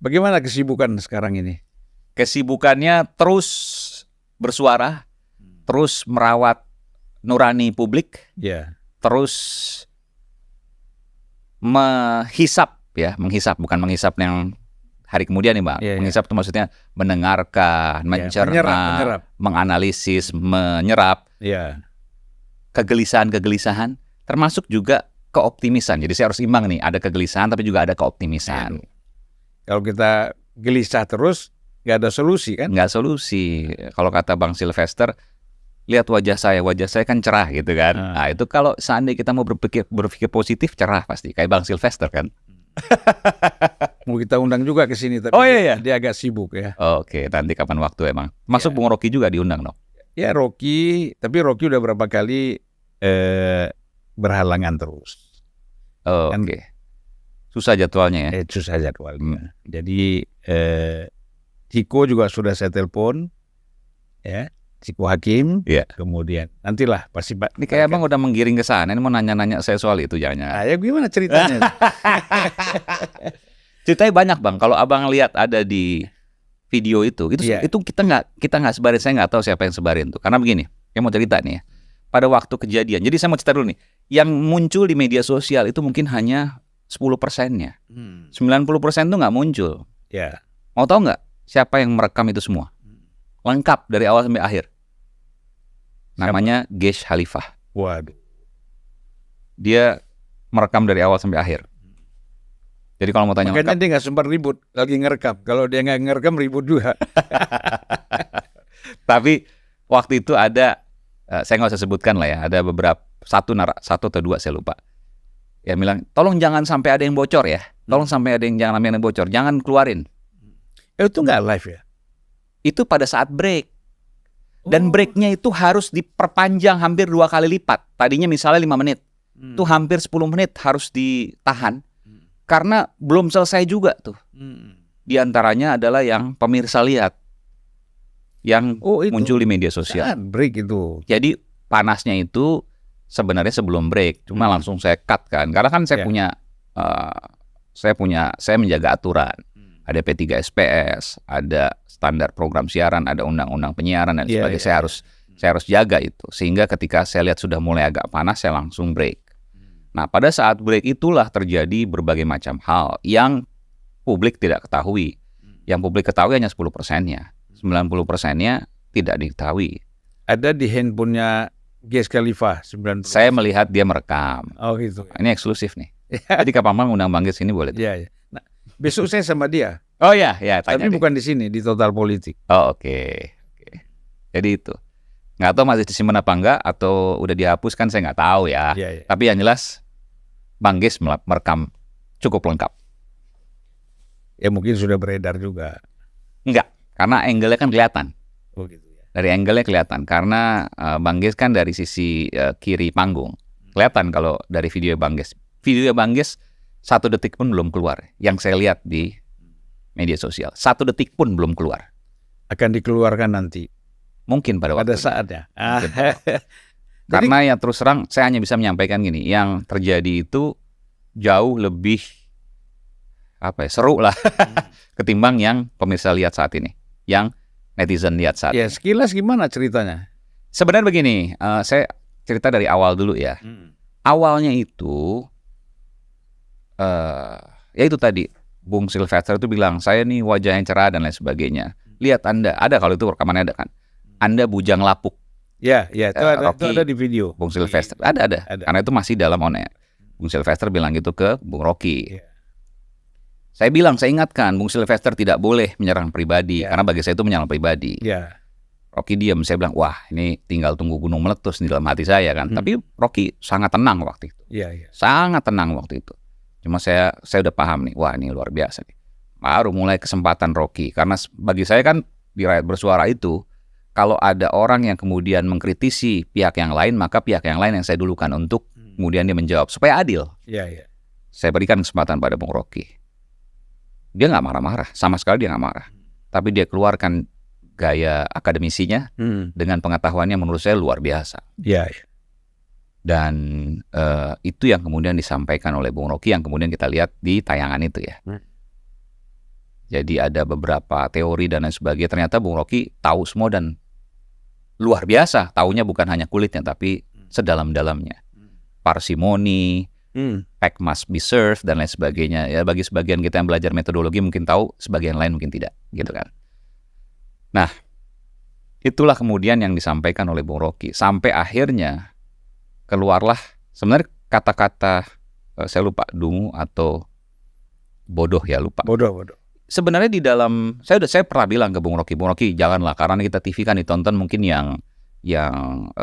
Bagaimana kesibukan sekarang ini? Kesibukannya terus bersuara, terus merawat nurani publik, Ya. terus menghisap bukan menghisap yang hari kemudian nih Bang. Iya, iya. Menghisap itu maksudnya mendengarkan, mencerna, menyerap. menganalisis, menyerap Ya. kegelisahan-kegelisahan, termasuk juga keoptimisan. Jadi saya harus imbang nih, ada kegelisahan tapi juga ada keoptimisan. Kalau kita gelisah terus, nggak ada solusi kan? Nggak solusi. Kalau kata Bang Sylvester, lihat wajah saya kan cerah gitu kan. Nah itu kalau seandainya kita mau berpikir positif, cerah pasti. Kayak Bang Sylvester kan. Mau kita undang juga ke sini, tapi iya. dia agak sibuk ya. Oke, nanti kapan waktu emang. Masuk Bung Rocky juga diundang dong. Ya Rocky, tapi Rocky udah berapa kali berhalangan terus. Oke. Susah jadwalnya ya. Susah jadwalnya. Jadi Ciko juga sudah saya telepon, ya. Ciko Hakim. Iya. Kemudian nantilah pasti Pak. Ini kayak Abang udah menggiring ke sana. Ini mau nanya-nanya saya soal itu jangan. Nah, ya gimana ceritanya? Ceritanya banyak Bang. Kalau Abang lihat ada di video itu kita nggak sebarin. Saya nggak tahu siapa yang sebarin tuh. Karena begini, yang mau cerita nih ya. Pada waktu kejadian. Jadi saya mau cerita dulu nih. Yang muncul di media sosial itu mungkin hanya 10%-nya. 90% tuh nggak muncul. Ya. Mau tahu nggak siapa yang merekam itu semua? Lengkap dari awal sampai akhir. Namanya Gesh Khalifah. Waduh. Dia merekam dari awal sampai akhir. Jadi kalau mau tanya makanya dia nggak sempat ribut lagi ngerekam. Kalau dia nggak ngerekam ribut juga. Tapi waktu itu ada, saya nggak usah sebutkan lah ya, ada beberapa satu atau dua saya lupa. Ya bilang, tolong jangan sampai ada yang bocor ya. Tolong sampai ada yang jangan sampai ada yang bocor. Jangan keluarin. Itu nggak live ya? Itu pada saat break. Dan breaknya itu harus diperpanjang hampir 2 kali lipat. Tadinya misalnya 5 menit. Itu hampir 10 menit harus ditahan. Karena belum selesai juga tuh. Di antaranya adalah yang pemirsa lihat. Yang muncul di media sosial. Saat break itu. Jadi panasnya itu sebenarnya sebelum break. Cuma langsung saya cut kan. Karena kan saya saya menjaga aturan. Ada P3SPS, ada standar program siaran, ada undang-undang penyiaran dan sebagainya. Saya harus jaga itu. Sehingga ketika saya lihat sudah mulai agak panas, saya langsung break. Nah, pada saat break itulah terjadi berbagai macam hal yang publik tidak ketahui. Yang publik ketahui hanya 10%-nya. 90%-nya tidak diketahui. Ada di handphonenya Gesh Khalifah 90%. Saya melihat dia merekam. Oh gitu. Ini eksklusif nih. Jadi kapan Bang undang Bang Gesh ini boleh. Iya. Nah, besok saya sama dia. Oh iya, tanya. Tapi bukan di sini, di Total Politik. Oh oke. Jadi itu. Nggak tahu masih disimpan apa enggak atau udah dihapus kan saya nggak tahu ya. Iya. Tapi yang jelas Bang Gesh merekam cukup lengkap. Ya mungkin sudah beredar juga. Enggak, karena angle-nya kan kelihatan. Oh gitu ya. Dari angle-nya kelihatan karena Bang Gesh kan dari sisi kiri panggung. Kelihatan kalau dari video Bang Gesh. Video Bang Gesh 1 detik pun belum keluar. Yang saya lihat di media sosial. 1 detik pun belum keluar. Akan dikeluarkan nanti. Mungkin pada saatnya. Karena ya terus terang saya hanya bisa menyampaikan gini. Yang terjadi itu jauh lebih seru lah ketimbang yang pemirsa lihat saat ini. Yang netizen lihat saat ini. Sekilas gimana ceritanya? Sebenarnya begini, saya cerita dari awal dulu ya. Awalnya itu ya itu tadi Bung Sylvester itu bilang saya nih wajah yang cerah dan lain sebagainya. Lihat Anda, ada kalau itu rekamannya ada kan. Anda bujang lapuk. Ya, itu ada di video. Bung Sylvester ada. Karena itu masih dalam on air. Bung Sylvester bilang gitu ke Bung Rocky. Saya bilang, saya ingatkan Bung Sylvester tidak boleh menyerang pribadi karena bagi saya itu menyerang pribadi. Rocky diam, saya bilang, wah ini tinggal tunggu gunung meletus di dalam hati saya kan. Tapi Rocky sangat tenang waktu itu. Sangat tenang waktu itu. Cuma saya udah paham nih, wah ini luar biasa nih. Baru mulai kesempatan Rocky. Karena bagi saya kan di Rakyat Bersuara itu, kalau ada orang yang kemudian mengkritisi pihak yang lain, maka pihak yang lain yang saya dulukan untuk kemudian dia menjawab. Supaya adil. Saya berikan kesempatan pada Bung Rocky. Dia nggak marah-marah, sama sekali dia nggak marah. Tapi dia keluarkan gaya akademisinya dengan pengetahuannya menurut saya luar biasa. Dan itu yang kemudian disampaikan oleh Bung Rocky yang kemudian kita lihat di tayangan itu ya. Jadi ada beberapa teori dan lain sebagainya. Ternyata Bung Rocky tahu semua dan luar biasa. Taunya bukan hanya kulitnya, tapi sedalam-dalamnya. Parsimoni, fact must be served, dan lain sebagainya. Ya, bagi sebagian kita yang belajar metodologi mungkin tahu, sebagian lain mungkin tidak, gitu kan. Nah, itulah kemudian yang disampaikan oleh Bung Rocky. Sampai akhirnya keluarlah sebenarnya kata-kata, saya lupa, dungu atau bodoh ya, lupa. Bodoh. Sebenarnya di dalam, saya pernah bilang ke Bung Rocky janganlah, karena kita TV kan ditonton mungkin yang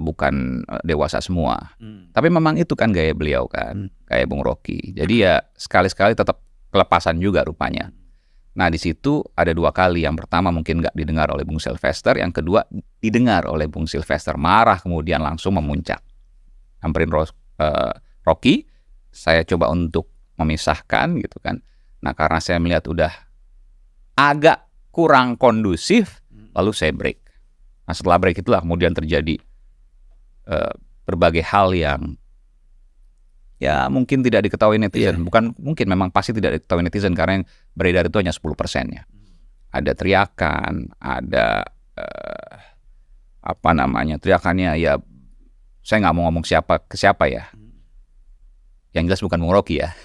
bukan dewasa semua. Tapi memang itu kan gaya beliau kan, kayak Bung Rocky. Jadi ya sekali-sekali tetap kelepasan juga rupanya. Nah di situ ada 2 kali. Yang pertama mungkin nggak didengar oleh Bung Sylvester, yang kedua didengar oleh Bung Sylvester, marah kemudian langsung memuncak. Samperin Rocky, saya coba untuk memisahkan gitu kan. Nah karena saya melihat udah agak kurang kondusif, lalu saya break. Nah setelah break itulah kemudian terjadi berbagai hal yang ya mungkin tidak diketahui netizen. Bukan mungkin, memang pasti tidak diketahui netizen, karena yang beredar itu hanya 10%-nya. Ada teriakan, ada teriakannya ya, saya nggak mau ngomong siapa ke siapa ya. Yang jelas bukan Bung Rocky ya.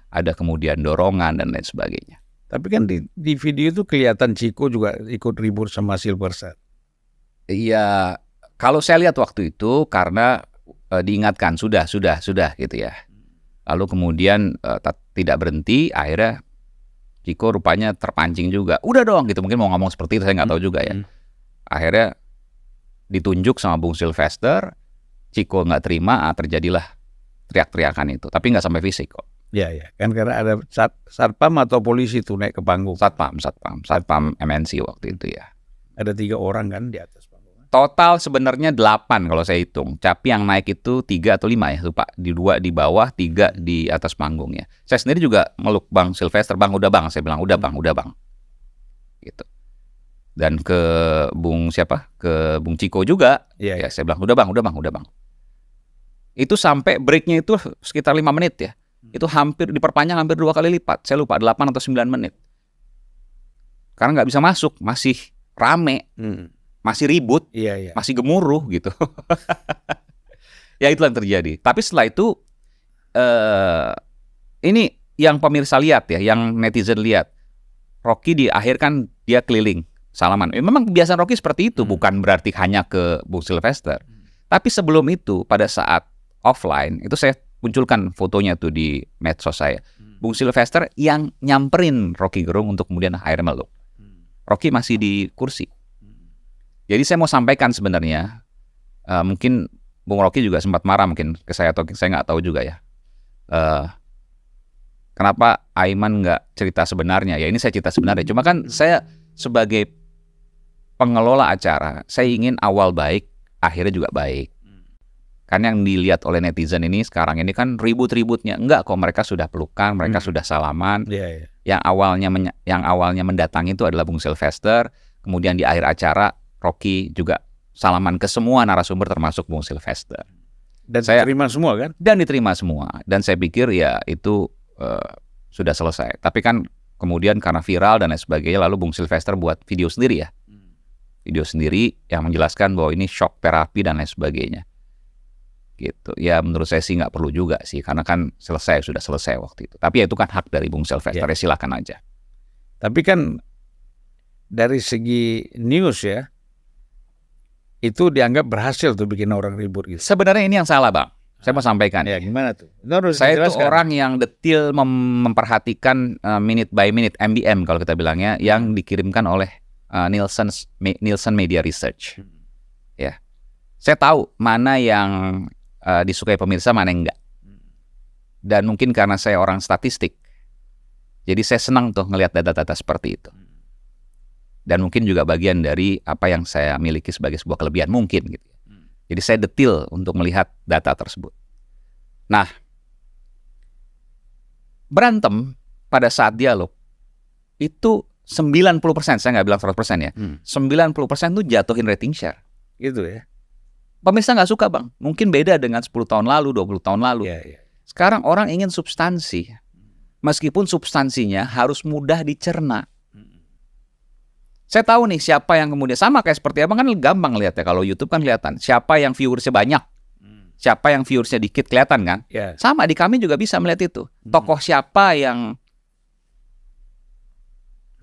Ada kemudian dorongan dan lain sebagainya. Tapi kan di video itu kelihatan Chico juga ikut ribut sama Sylvester. Iya, kalau saya lihat waktu itu karena diingatkan sudah gitu ya. Lalu kemudian tidak berhenti, akhirnya Chico rupanya terpancing juga. Udah dong gitu, mungkin mau ngomong seperti itu, saya nggak tahu juga ya. Akhirnya ditunjuk sama Bung Sylvester, Chico nggak terima, terjadilah teriak-teriakan itu. Tapi nggak sampai fisik kok. Iya, kan karena ada satpam atau polisi tuh naik ke panggung. Satpam MNC waktu itu ya. Ada 3 orang kan di atas panggung. Total sebenarnya 8 kalau saya hitung. Tapi yang naik itu 3 atau 5 ya, lupa. 2 di bawah, 3 di atas panggungnya. Saya sendiri juga meluk Bang Sylvester, Bang udah Bang, saya bilang udah Bang. Gitu. Dan ke Bung siapa? Ke Bung Chico juga. Ya, saya bilang udah Bang. Itu sampai breaknya itu sekitar 5 menit ya. Itu hampir diperpanjang hampir 2 kali lipat. Saya lupa 8 atau 9 menit. Karena nggak bisa masuk, masih rame. Masih ribut, masih gemuruh gitu. Ya itulah yang terjadi. Tapi setelah itu ini yang pemirsa lihat ya, yang netizen lihat. Rocky di akhir kan dia keliling salaman. Memang kebiasaan Rocky seperti itu, bukan berarti hanya ke Bung Sylvester. Tapi sebelum itu pada saat offline itu saya munculkan fotonya tuh di medsos saya. Bung Sylvester yang nyamperin Rocky Gerung untuk kemudian akhirnya meluk. Rocky masih di kursi. Jadi saya mau sampaikan sebenarnya, mungkin Bung Rocky juga sempat marah mungkin ke saya, atau saya nggak tahu juga ya. Kenapa Aiman nggak cerita sebenarnya? Ya ini saya cerita sebenarnya. Cuma kan saya sebagai pengelola acara, saya ingin awal baik, akhirnya juga baik. Kan yang dilihat oleh netizen ini sekarang ini kan ribut-ributnya. Enggak kok, mereka sudah pelukan, mereka sudah salaman. Yang awalnya mendatangi itu adalah Bung Sylvester. Kemudian di akhir acara Rocky juga salaman ke semua narasumber termasuk Bung Sylvester. Dan saya diterima semua kan? Dan diterima semua. Dan saya pikir ya itu sudah selesai. Tapi kan kemudian karena viral dan lain sebagainya, lalu Bung Sylvester buat video sendiri ya. Video sendiri yang menjelaskan bahwa ini shock terapi dan lain sebagainya. Gitu. Ya menurut saya sih nggak perlu juga sih, karena kan sudah selesai waktu itu. Tapi ya itu kan hak dari Bung Sylvester, ya silakan aja. Tapi kan dari segi news ya, itu dianggap berhasil tuh bikin orang ribut gitu. Sebenarnya ini yang salah Bang. Saya mau sampaikan. Ya gimana tuh? Saya itu orang yang detil memperhatikan minute by minute, MBM kalau kita bilangnya, yang dikirimkan oleh Nielsen Media Research. Ya, saya tahu mana yang disukai pemirsa, mana yang enggak. Dan mungkin karena saya orang statistik, jadi saya senang tuh ngelihat data-data seperti itu. Dan mungkin juga bagian dari apa yang saya miliki sebagai sebuah kelebihan mungkin gitu. Jadi saya detil untuk melihat data tersebut. Nah, berantem pada saat dialog itu 90%, saya nggak bilang 100% ya. 90% tuh jatuhin rating share. Gitu ya. Pemirsa nggak suka Bang. Mungkin beda dengan 10 tahun lalu, 20 tahun lalu. Sekarang orang ingin substansi. Meskipun substansinya harus mudah dicerna. Saya tahu nih siapa yang kemudian sama kayak seperti abang kan gampang lihat ya, kalau YouTube kan kelihatan siapa yang viewersnya banyak, siapa yang viewersnya dikit kelihatan kan. Sama di kami juga bisa melihat itu. Tokoh siapa yang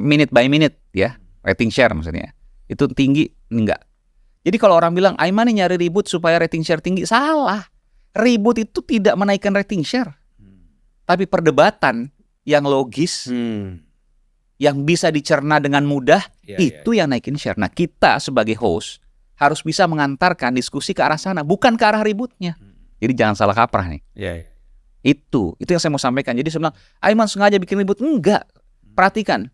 minute by minute ya, rating share maksudnya itu tinggi enggak. Jadi kalau orang bilang Aiman nih nyari ribut supaya rating share tinggi, salah. Ribut itu tidak menaikkan rating share, tapi perdebatan yang logis, yang bisa dicerna dengan mudah, itu yang naikin share. Nah, kita sebagai host harus bisa mengantarkan diskusi ke arah sana, bukan ke arah ributnya. Jadi jangan salah kaprah nih. Itu yang saya mau sampaikan. Jadi saya bilang, Aiman sengaja bikin ribut. Enggak. Perhatikan,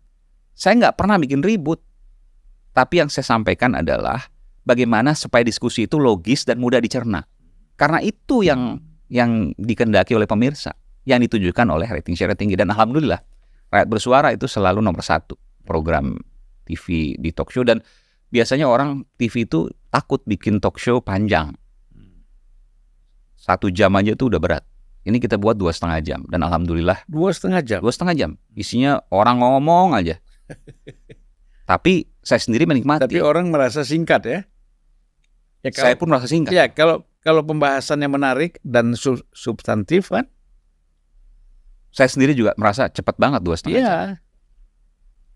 saya nggak pernah bikin ribut. Tapi yang saya sampaikan adalah bagaimana supaya diskusi itu logis dan mudah dicerna. Karena itu yang dikendaki oleh pemirsa, yang ditujukan oleh rating share tinggi. Dan alhamdulillah, Rakyat Bersuara itu selalu nomor 1 program TV di talk show. Dan biasanya orang TV itu takut bikin talk show panjang. 1 jam aja itu udah berat. Ini kita buat 2,5 jam. Dan alhamdulillah 2,5 jam? 2,5 jam. Isinya orang ngomong aja. Tapi saya sendiri menikmati. Tapi orang merasa singkat ya? Saya pun merasa singkat. Ya, kalau pembahasannya menarik dan substantif kan? Saya sendiri juga merasa cepat banget 2,5 jam. Iya.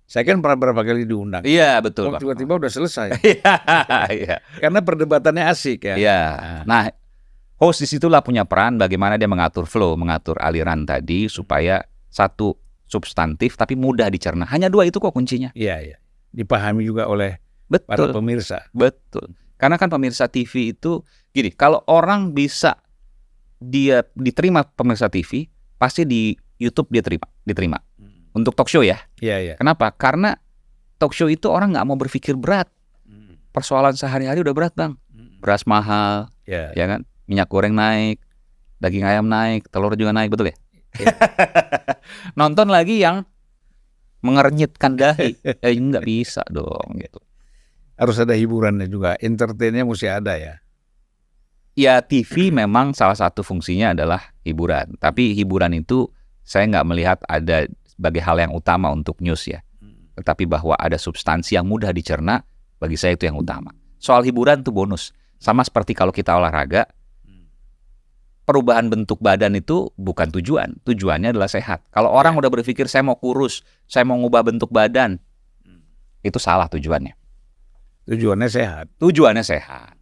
Saya kan pernah berapa kali diundang. Iya, betul. Tiba-tiba udah selesai. Iya. Karena perdebatannya asik ya. Iya. Nah, host disitulah punya peran bagaimana dia mengatur flow, mengatur aliran tadi supaya satu substantif tapi mudah dicerna. Hanya 2 itu kok kuncinya. Iya. Dipahami juga oleh para pemirsa. Betul. Karena kan pemirsa TV itu gini, kalau orang bisa dia diterima pemirsa TV, pasti di YouTube dia diterima. Untuk talk show ya. Iya. Kenapa? Karena talk show itu orang nggak mau berpikir berat. Persoalan sehari-hari udah berat, Bang. Beras mahal, ya kan? Minyak goreng naik, daging ayam naik, telur juga naik, betul ya? Nonton lagi yang mengernyitkan dahi, nggak bisa dong gitu. Harus ada hiburannya juga, entertainnya mesti ada ya. Ya TV memang salah satu fungsinya adalah hiburan, tapi hiburan itu saya nggak melihat ada sebagai hal yang utama untuk news ya. Tetapi bahwa ada substansi yang mudah dicerna, bagi saya itu yang utama. Soal hiburan itu bonus, sama seperti kalau kita olahraga. Perubahan bentuk badan itu bukan tujuan. Tujuannya adalah sehat. Kalau orang udah berpikir saya mau kurus, saya mau ngubah bentuk badan, itu salah tujuannya. Tujuannya sehat. Tujuannya sehat.